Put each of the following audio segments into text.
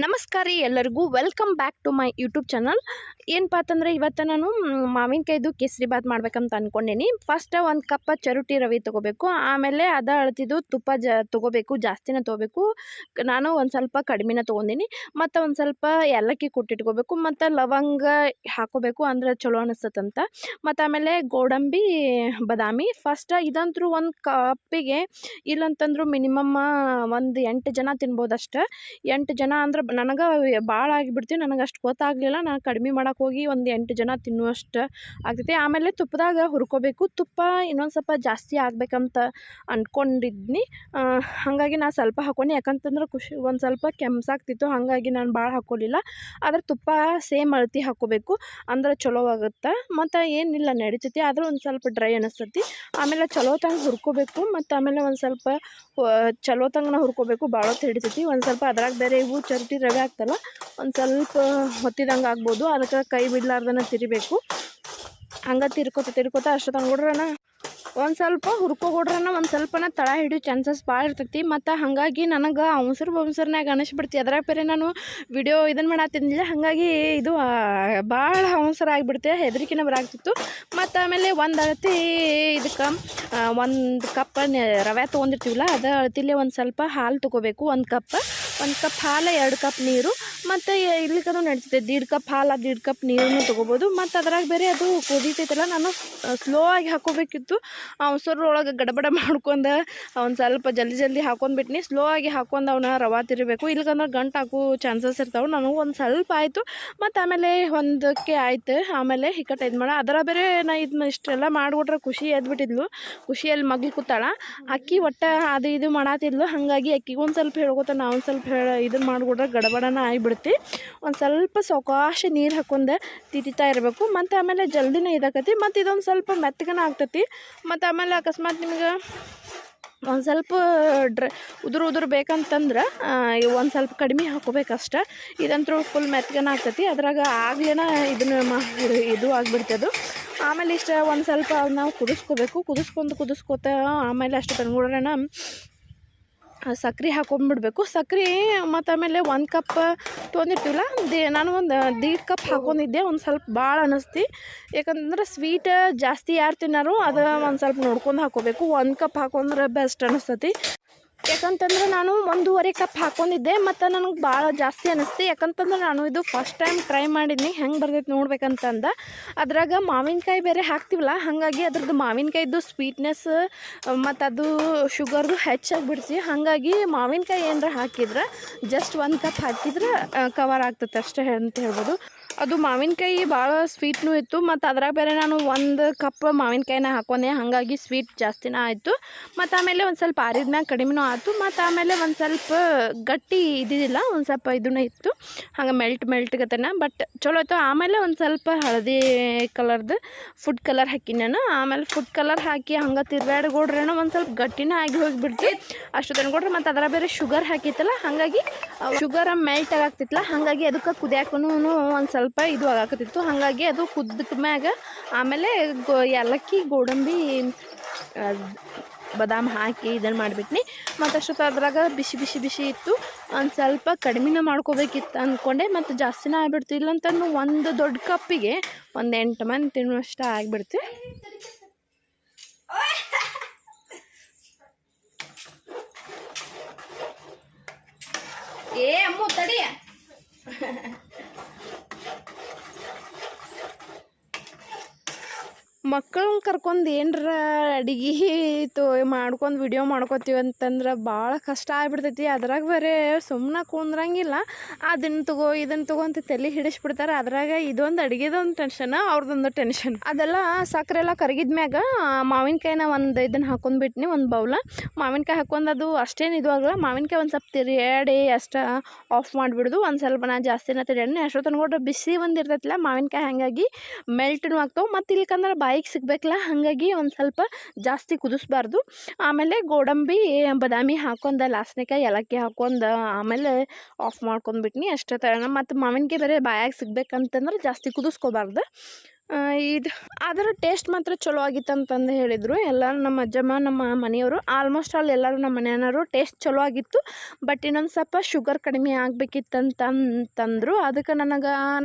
ನಮಸ್ಕಾರ ರೀ ಎಲ್ಲರಿಗೂ welcome back to my YouTube channel. ಏನಪ್ಪ ಅಂತಂದರೆ ಇವತ್ತು ನಾನು ಮಾವಿನಕಾಯ್ದು ಕೇಸರಿ ಬಾತ್ ಮಾಡ್ಬೇಕಂತ ಅಂದ್ಕೊಂಡೇನಿ. ಫಸ್ಟ್ ಒಂದು ಕಪ್ ಚರುಟಿ ರವೆ ತೊಗೋಬೇಕು, ಆಮೇಲೆ ಅದ ಅಳ್ತಿದ್ದು ತುಪ್ಪ ತೊಗೋಬೇಕು, ಜಾಸ್ತಿನೇ ತೊಗೋಬೇಕು. ನಾನು ಒಂದು ಸ್ವಲ್ಪ ಕಡಿಮೆನ ತೊಗೊಂಡಿನಿ. ಮತ್ತು ಒಂದು ಸ್ವಲ್ಪ ಏಲಕ್ಕಿ ಕುಟ್ಟಿಟ್ಕೋಬೇಕು, ಮತ್ತು ಲವಂಗ ಹಾಕೋಬೇಕು, ಅಂದ್ರೆ ಚಲೋ ಅನಿಸ್ತದಂತ. ಮತ್ತು ಆಮೇಲೆ ಗೋಡಂಬಿ ಬಾದಾಮಿ ಫಸ್ಟ್ ಇದಂತರೂ ಒಂದು ಕಪ್ಪಿಗೆ ಇಲ್ಲಂತಂದ್ರು ಮಿನಿಮಮ್ ಒಂದು 8 ಜನ ತಿನ್ಬೋದು ಅಷ್ಟೆ. 8 ಜನ ಅಂದ್ರೆ ನನಗೆ ಭಾಳ ಆಗಿಬಿಡ್ತೀವಿ, ನನಗೆ ಅಷ್ಟು ಗೊತ್ತಾಗಲಿಲ್ಲ. ನಾನು ಕಡಿಮೆ ಮಾಡೋಕೆ ಹೋಗಿ ಒಂದು 8 ಜನ ತಿನ್ನುವಷ್ಟು ಆಗ್ತೈತಿ. ಆಮೇಲೆ ತುಪ್ಪದಾಗ ಹುರ್ಕೋಬೇಕು. ತುಪ್ಪ ಇನ್ನೊಂದು ಸ್ವಲ್ಪ ಜಾಸ್ತಿ ಆಗಬೇಕಂತ ಅಂದ್ಕೊಂಡಿದ್ನಿ, ಹಾಗಾಗಿ ನಾನು ಸ್ವಲ್ಪ ಹಾಕ್ಕೊಂಡು, ಯಾಕಂತಂದ್ರೆ ಒಂದು ಸ್ವಲ್ಪ ಕೆಮ್ಸಾಗ್ತಿತ್ತು, ಹಾಗಾಗಿ ನಾನು ಭಾಳ ಹಾಕ್ಕೊಲಿಲ್ಲ. ಆದ್ರೆ ತುಪ್ಪ ಸೇಮ್ ಅಳತಿ ಹಾಕ್ಕೋಬೇಕು, ಅಂದ್ರೆ ಚಲೋ ಆಗುತ್ತೆ. ಮತ್ತು ಏನಿಲ್ಲ ನಡಿತೈತಿ, ಆದ್ರೆ ಒಂದು ಸ್ವಲ್ಪ ಡ್ರೈ ಅನಿಸ್ತೈತಿ. ಆಮೇಲೆ ಚಲೋ ತಂಗ ಹುರ್ಕೋಬೇಕು. ಮತ್ತು ಆಮೇಲೆ ಒಂದು ಸ್ವಲ್ಪ ಚಲೋ ತಂಗನ ಹುರ್ಕೋಬೇಕು, ಭಾಳ ಹೊತ್ತು ಹಿಡಿತೈತಿ. ಒಂದು ಸ್ವಲ್ಪ ಅದ್ರಾಗ ಬೇರೆ ಇವು ಚರುಟಿ ರವೆ ಆಗ್ತಲ್ಲ, ಒಂದು ಸ್ವಲ್ಪ ಹೊತ್ತಿದಂಗೆ ಆಗ್ಬೋದು. ಅದಕ್ಕೆ ಕೈ ಬಿಡ್ಲಾರ್ದನ ತಿರಿಬೇಕು. ಹಂಗೆ ತಿರ್ಕೋತ ಅಷ್ಟು ತಂಗೊಡ್ರನ ಒಂದು ಸ್ವಲ್ಪ ಹುರ್ಕೊಡ್ರನ ಒಂದು ಸ್ವಲ್ಪನ ತಳ ಹಿಡಿಯೋ ಚಾನ್ಸಸ್ ಭಾಳ ಇರ್ತೈತಿ. ಮತ್ತು ಹಾಗಾಗಿ ನನಗೆ ಅವಸರ್ನಾಗ ಅನಿಸ್ಬಿಡ್ತಿ. ಅದ್ರಾಗ ಬೇರೆ ನಾನು ವಿಡಿಯೋ ಇದನ್ನು ಮಾಡತ್ತಿದ್ದಿಲ್ಲ, ಹಾಗಾಗಿ ಇದು ಭಾಳ ಅವಸರ ಆಗಿಬಿಡ್ತೆ, ಹೆದರಿಕೆನ ಬರಾಗ್ತಿತ್ತು. ಮತ್ತು ಆಮೇಲೆ ಒಂದು ಅಳತಿ ಇದಕ್ಕೆ ಒಂದು ಕಪ್ ರವೆ ತೊಗೊಂಡಿರ್ತೀವಲ್ಲ, ಅದು ಅಳತಿಲಿ ಒಂದು ಸ್ವಲ್ಪ ಹಾಲು ತೊಗೋಬೇಕು. ಒಂದು ಕಪ್ ಹಾಲು, 2 ಕಪ್ ನೀರು. ಮತ್ತು ಇರ್ಲಿಕ್ಕದು ನಡೀತೈತೆ, 1.5 ಕಪ್ ಹಾಲು, 1.5 ಕಪ್ ನೀರನ್ನು ತೊಗೋಬೋದು. ಮತ್ತು ಅದ್ರಾಗ ಬೇರೆ ಅದು ಕುದೀತೈತಲ್ಲ, ನಾನು ಸ್ಲೋ ಆಗಿ ಹಾಕೋಬೇಕಿತ್ತು. ಅವಸರೊಳಗೆ ಗಡಬಡ ಮಾಡ್ಕೊಂಡು ಒಂದು ಸ್ವಲ್ಪ ಜಲ್ದಿ ಹಾಕೊಂಡ್ಬಿಟ್ನಿ. ಸ್ಲೋ ಆಗಿ ಹಾಕೊಂಡು ಅವನ್ನ ರವೆ ತಿರಿಬೇಕು, ಇಲ್ಲಕಂದ್ರೆ ಗಂಟು ಹಾಕೋ ಚಾನ್ಸಸ್ ಇರ್ತಾವೆ. ನನಗೂ ಒಂದು ಸ್ವಲ್ಪ ಆಯಿತು. ಮತ್ತು ಆಮೇಲೆ ಒಂದಕ್ಕೆ ಆಯ್ತು. ಆಮೇಲೆ ಹಿಕ್ಕಟ್ಟು ಇದು ಅದರ ಬೇರೆ ನಾ ಇಷ್ಟೆಲ್ಲ ಮಾಡಿಬಿಟ್ರೆ ಖುಷಿ ಎದ್ಬಿಟ್ಟಿದ್ಲು. ಖುಷಿಯಲ್ಲಿ ಮಗ್ಳು ಕೂತಾಳ, ಅಕ್ಕಿ ಒಟ್ಟು ಅದು ಇದು ಮಾಡತ್ತಿದ್ಲು. ಹಾಗಾಗಿ ಅಕ್ಕಿಗೆ ಒಂದು ಸ್ವಲ್ಪ ಹೇಳ್ಕೊತ ನಾವು ಒಂದು ಸ್ವಲ್ಪ ಇದನ್ನು ಮಾಡಿಬಿಟ್ರೆ ಗಡಬಡನ ಆಗಿಬಿಡ್ತಿ. ಒಂದು ಸ್ವಲ್ಪ ಸಾವಕಾಶ ನೀರು ಹಾಕೊಂಡು ತಿಂತಾ ಇರಬೇಕು. ಮತ್ತು ಆಮೇಲೆ ಜಲ್ದಿನೇ ಇದಾಕತಿ. ಮತ್ತು ಇದೊಂದು ಸ್ವಲ್ಪ ಮೆತ್ತಗನ ಆಗ್ತೈತಿ. ಮತ್ತು ಆಮೇಲೆ ಅಕಸ್ಮಾತ್ ನಿಮ್ಗೆ ಒಂದು ಸ್ವಲ್ಪ ಉದುರು ಬೇಕಂತಂದ್ರೆ ಒಂದು ಸ್ವಲ್ಪ ಕಡಿಮೆ ಹಾಕೋಬೇಕಷ್ಟೆ. ಇದಂತೂ ಫುಲ್ ಮೆತ್ತಗನ ಆಗ್ತೈತಿ. ಅದ್ರಾಗ ಆಗ್ಲೇನ ಇದನ್ನು ಇದು ಆಗಿಬಿಡ್ತದು. ಆಮೇಲೆ ಇಷ್ಟ ಒಂದು ಸ್ವಲ್ಪ ನಾವು ಕುದಿಸ್ಕೋಬೇಕು. ಕುದಿಸ್ಕೋತ ಆಮೇಲೆ ಅಷ್ಟು ತಂದ್ಬಿಡ್ರೇನ ಸಕ್ರೆ ಹಾಕೊಂಡ್ಬಿಡ್ಬೇಕು. ಸಕ್ರೆ ಮತ್ತು ಆಮೇಲೆ 1 ಕಪ್ ತೊಗೊಂಡಿರ್ತೀವಲ್ಲ, ನಾನು ಒಂದು 1.5 ಕಪ್ ಹಾಕೊಂಡಿದ್ದೆ. ಒಂದು ಸ್ವಲ್ಪ ಭಾಳ ಅನ್ನಿಸ್ತಿ, ಯಾಕಂದ್ರೆ ಸ್ವೀಟ್ ಜಾಸ್ತಿ ಯಾರು ತಿನ್ನಾರು ಅದು ಒಂದು ಸ್ವಲ್ಪ ನೋಡ್ಕೊಂಡು ಹಾಕೋಬೇಕು. 1 ಕಪ್ ಹಾಕೊಂಡ್ರೆ ಬೆಸ್ಟ್ ಅನ್ನಿಸ್ತತಿ. ಯಾಕಂತಂದ್ರೆ ನಾನು 1.5 ಕಪ್ ಹಾಕೊಂಡಿದ್ದೆ, ಮತ್ತು ನನಗೆ ಭಾಳ ಜಾಸ್ತಿ ಅನ್ನಿಸ್ತಿ. ಯಾಕಂತಂದ್ರೆ ನಾನು ಇದು ಫಸ್ಟ್ ಟೈಮ್ ಟ್ರೈ ಮಾಡಿದ್ನಿ, ಹೆಂಗೆ ಬರ್ತೈತೆ ನೋಡ್ಬೇಕಂತಂದು. ಅದ್ರಾಗ ಮಾವಿನಕಾಯಿ ಬೇರೆ ಹಾಕ್ತೀವಲ್ಲ, ಹಾಗಾಗಿ ಅದ್ರದ್ದು ಮಾವಿನಕಾಯಿದ್ದು ಸ್ವೀಟ್ನೆಸ್ ಮತ್ತು ಅದು ಶುಗರ್ದು ಹೆಚ್ಚಾಗಿಬಿಡ್ಸಿ. ಹಾಗಾಗಿ ಮಾವಿನಕಾಯಿ ಏನಾರ ಹಾಕಿದ್ರೆ ಜಸ್ಟ್ 1 ಕಪ್ ಹಾಕಿದ್ರೆ ಕವರ್ ಆಗ್ತದೆ ಅಷ್ಟೇ ಅಂತ ಹೇಳ್ಬೋದು. ಅದು ಮಾವಿನಕಾಯಿ ಭಾಳ ಸ್ವೀಟ್ನೂ ಇತ್ತು. ಮತ್ತು ಅದ್ರಾಗ ಬೇರೆ ನಾನು 1 ಕಪ್ ಮಾವಿನಕಾಯಿನ ಹಾಕೊಂಡೆ, ಹಾಗಾಗಿ ಸ್ವೀಟ್ ಜಾಸ್ತಿನೇ ಆಯಿತು. ಮತ್ತು ಆಮೇಲೆ ಒಂದು ಸ್ವಲ್ಪ ಆರಿದ್ಮ್ಯಾಗ ಕಡಿಮೆನೂ ಆಯಿತು. ಮತ್ತು ಆಮೇಲೆ ಒಂದು ಸ್ವಲ್ಪ ಗಟ್ಟಿ ಇದ್ದಿದ್ದಿಲ್ಲ, ಒಂದು ಸ್ವಲ್ಪ ಇದನ್ನ ಇತ್ತು, ಹಂಗೆ ಮೆಲ್ಟ್ಗತನ. ಬಟ್ ಚಲೋ ಆಯಿತು. ಆಮೇಲೆ ಒಂದು ಸ್ವಲ್ಪ ಹಳದಿ ಕಲರ್ದು ಫುಡ್ ಕಲರ್ ಹಾಕಿ ನಾನು. ಆಮೇಲೆ ಫುಡ್ ಕಲರ್ ಹಾಕಿ ಹಂಗೆ ತಿರ್ಗಾಡ್ಕೊಡ್ರೇನೋ ಒಂದು ಸ್ವಲ್ಪ ಗಟ್ಟಿನೇ ಆಗಿ ಹೋಗಿಬಿಡ್ತು ಅಷ್ಟು ತಂದ್ಕೊಡ್ರೆ. ಮತ್ತು ಅದರ ಬೇರೆ ಶುಗರ್ ಹಾಕಿತ್ತಲ್ಲ, ಹಾಗಾಗಿ ಶುಗರ್ ಮೆಲ್ಟ್ ಆಗಾಗ್ತಿತ್ತಲ್ಲ, ಹಾಗಾಗಿ ಅದಕ್ಕೆ ಕುದಿಯಾಕೂ ಒಂದು ಸ್ವಲ್ಪ ಇದು ಆಗಾಕತ್ತಿತ್ತು. ಹಾಗಾಗಿ ಅದು ಕುದ್ದಕ್ಕೆ ಮ್ಯಾಗ ಆಮೇಲೆ ಏಲಕ್ಕಿ, ಗೋಡಂಬಿ, ಬಾದಾಮ್ ಹಾಕಿ ಇದನ್ನು ಮಾಡಿಬಿಟ್ನಿ. ಮತ್ತು ಅಷ್ಟೊತ್ತು ಅದ್ರಾಗ ಬಿಸಿ ಇತ್ತು. ಒಂದು ಸ್ವಲ್ಪ ಕಡಿಮೆನ ಮಾಡ್ಕೋಬೇಕಿತ್ತು ಅಂದ್ಕೊಂಡೆ, ಮತ್ತು ಜಾಸ್ತಿನೇ ಆಗಿಬಿಡ್ತು. ಇಲ್ಲಂತಂದು ಒಂದು ದೊಡ್ಡ ಕಪ್ಪಿಗೆ ಒಂದು 8 ಮಂದಿ ತಿನ್ನುವಷ್ಟು ಆಗಿಬಿಡ್ತು. ಅಮ್ಮ ತಡಿ, ಮಕ್ಕಳನ್ನ ಕರ್ಕೊಂಡು ಏನರ ಅಡುಗೆ ಮಾಡ್ಕೊಂಡು ವಿಡಿಯೋ ಮಾಡ್ಕೊತೀವಿ ಅಂತಂದ್ರೆ ಭಾಳ ಕಷ್ಟ ಆಗಿಬಿಡ್ತೈತಿ. ಅದ್ರಾಗ ಬೇರೆ ಸುಮ್ಮನೆ ಕುಂದ್ರಂಗಿಲ್ಲ. ಅದನ್ನು ಇದನ್ನು ಅಂತ ತಲೆ ಹಿಡಿಸ್ಬಿಡ್ತಾರೆ. ಅದ್ರಾಗ ಇದೊಂದು ಅಡುಗೆದೊಂದು ಟೆನ್ಷನ್, ಅವ್ರದ್ದೊಂದು ಟೆನ್ಷನ್. ಅದೆಲ್ಲ ಸಕ್ಕರೆ ಎಲ್ಲ ಕರಗಿದ್ಮ್ಯಾಗ ಮಾವಿನಕಾಯಿನ ಒಂದು ಇದನ್ನು ಹಾಕೊಂಡ್ಬಿಟ್ನಿ, ಒಂದು ಬೌಲ ಮಾವಿನಕಾಯಿ ಹಾಕೊಂಡು. ಅದು ಅಷ್ಟೇನು ಇದು ಆಗಲ್ಲ. ಮಾವಿನಕಾಯಿ ಒಂದು ಸ್ವಲ್ಪ ತಿರುಗಾಡಿ ಅಷ್ಟು ಆಫ್ ಮಾಡಿಬಿಡ್ದು. ಒಂದು ಸ್ವಲ್ಪ ನಾನು ಜಾಸ್ತಿನ ತಿರುಗಾಡಿ ಅಷ್ಟೊತ್ತು ನೋಡ್ರೆ ಬಿಸಿ ಒಂದು ಇರ್ತೈತಿಲ್ಲ ಮಾವಿನಕಾಯಿ, ಹಾಗಾಗಿ ಮೆಲ್ಟ್ನೂ ಆಗ್ತಾವೆ. ಮತ್ತು ಇಲ್ಲಿಕಂದ್ರೆ ಬಾಯಿಗೆ ಸಿಗ್ಬೇಕಲ್ಲ, ಹಾಗಾಗಿ ಒಂದು ಸ್ವಲ್ಪ ಜಾಸ್ತಿ ಕುದಿಸ್ಬಾರ್ದು. ಆಮೇಲೆ ಗೋಡಂಬಿ ಬಾದಾಮಿ ಹಾಕೊಂಡು ಲಾಸ್ಟ್ನೇಕಾಯಿ ಏಲಕ್ಕಿ ಹಾಕೊಂಡು ಆಮೇಲೆ ಆಫ್ ಮಾಡ್ಕೊಂಡ್ಬಿಟ್ನಿ ಅಷ್ಟೇ. ಮತ್ತು ಮಾವಿನಕಾಯಿ ಬೇರೆ ಬಾಯಾಗಿ ಸಿಗ್ಬೇಕಂತಂದ್ರೆ ಜಾಸ್ತಿ ಕುದಿಸ್ಕೋಬಾರ್ದು. ಇದು ಅದರ ಟೇಸ್ಟ್ ಮಾತ್ರ ಚಲೋ ಆಗಿತ್ತು ಅಂತಂದು ಹೇಳಿದರು ಎಲ್ಲರೂ. ನಮ್ಮ ಅಜ್ಜಮ್ಮ ನಮ್ಮ ಮನೆಯವರು ಆಲ್ಮೋಸ್ಟ್ ಆಲ್ ಎಲ್ಲರೂ ನಮ್ಮ ಮನೆಯವರು ಟೇಸ್ಟ್ ಚಲೋ ಆಗಿತ್ತು. ಬಟ್ ಇನ್ನೊಂದು ಸ್ವಲ್ಪ ಶುಗರ್ ಕಡಿಮೆ ಆಗಬೇಕಿತ್ತಂತಂದರು. ಅದಕ್ಕೆ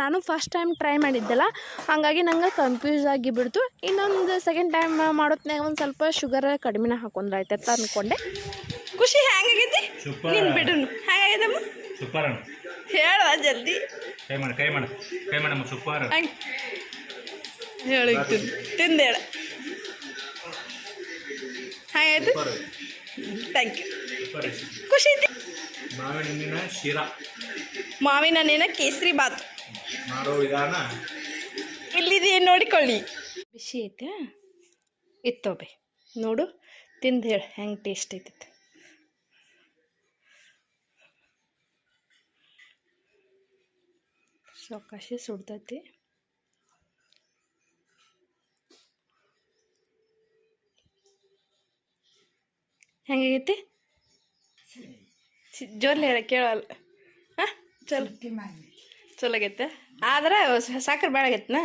ನಾನು ಫಸ್ಟ್ ಟೈಮ್ ಟ್ರೈ ಮಾಡಿದ್ದೆಲ್ಲ, ಹಾಗಾಗಿ ನಂಗೆ ಕನ್ಫ್ಯೂಸ್ ಆಗಿಬಿಡ್ತು. ಇನ್ನೊಂದು ಸೆಕೆಂಡ್ ಟೈಮ್ ಮಾಡೋತ್ನಾಗ ಒಂದು ಸ್ವಲ್ಪ ಶುಗರ್ ಕಡಿಮೆನ ಹಾಕೊಂಡ್ರೆ ಆಯ್ತಂತ ಅಂದ್ಕೊಂಡೆ. ಖುಷಿ ಹೆಂಗಾಗೈತಿ? ನೀನು ಬಿಡು, ಹೆಂಗಾಗೈತಮ್ಮ? ಸೂಪರ್ ಹೇಳುವ ಜಲ್ದಿ. ಕೈ ಮಾಡಮ್ಮ. ಸೂಪರ್ ಹೇಳಿ ತಿಂದು ಹೇಳ ಹಾಗಾಯ್ತು. Thank you. ಖುಷಿ ಐತಿ. ಮಾವಿನ ಹಣ್ಣಿನ ಕೇಸರಿ ಬಾತ್ ಮಾಡೋ ವಿಧಾನ ಇಲ್ಲಿದೆ, ನೋಡಿಕೊಳ್ಳಿ. ಬಿಸಿ ಐತೆ ಇತ್ತೋಬೆ, ನೋಡು ತಿಂದು ಹೇಳಿ ಹೆಂಗೆ ಟೇಸ್ಟ್ ಐತಿ. ಸಾವಕಾಶ ಸುಡ್ತೈತಿ. ಹೆಂಗಾಗೈತಿ? ಜೋರ್ಲಿ ಹೇಳ, ಕೇಳಲ್ಲ. ಹಾಂ ಚಲೋ ಆಗೈತೆ. ಆದ್ರೆ ಸಕ್ಕರೆ ಭಾಳ ಆಗೈತೆನ?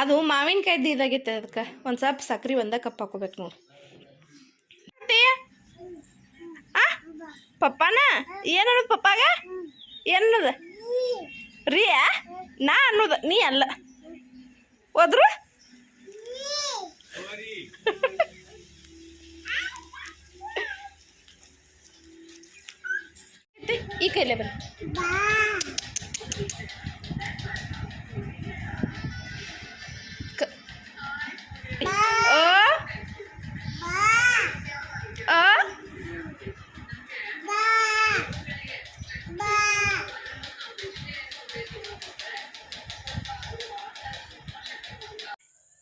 ಅದು ಮಾವಿನಕಾಯ್ದು ಇದಾಗೈತೆ. ಅದಕ್ಕೆ ಒಂದು ಸ್ವಲ್ಪ ಸಕ್ರೆ ಒಂದೇ ಕಪ್ ಹಾಕೋಬೇಕು ನೋಡಿ. ಪಪ್ಪಾನ ಏನು ಅನ್ನೋದು? ಪಪ್ಪಾಗ ಏನು ಅನ್ನೋದು? ರೀಯಾ ನಾ ಅನ್ನೋದು, ನೀ ಅಲ್ಲ. ಹೋದ್ರು ಈ ಕೈಲೇ ಬನ್ನಿ.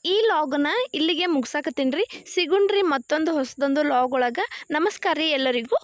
ಈ ಲಾಗನ್ನ ಇಲ್ಲಿಗೆ ಮುಗ್ಸಾಕತ್ತೀನಿ ರೀ. ಸಿಗುಣ್ರಿ ಮತ್ತೊಂದು ಹೊಸದೊಂದು ಲಾಗ್ ಒಳಗೆ. ನಮಸ್ಕಾರ ರೀ ಎಲ್ಲರಿಗೂ.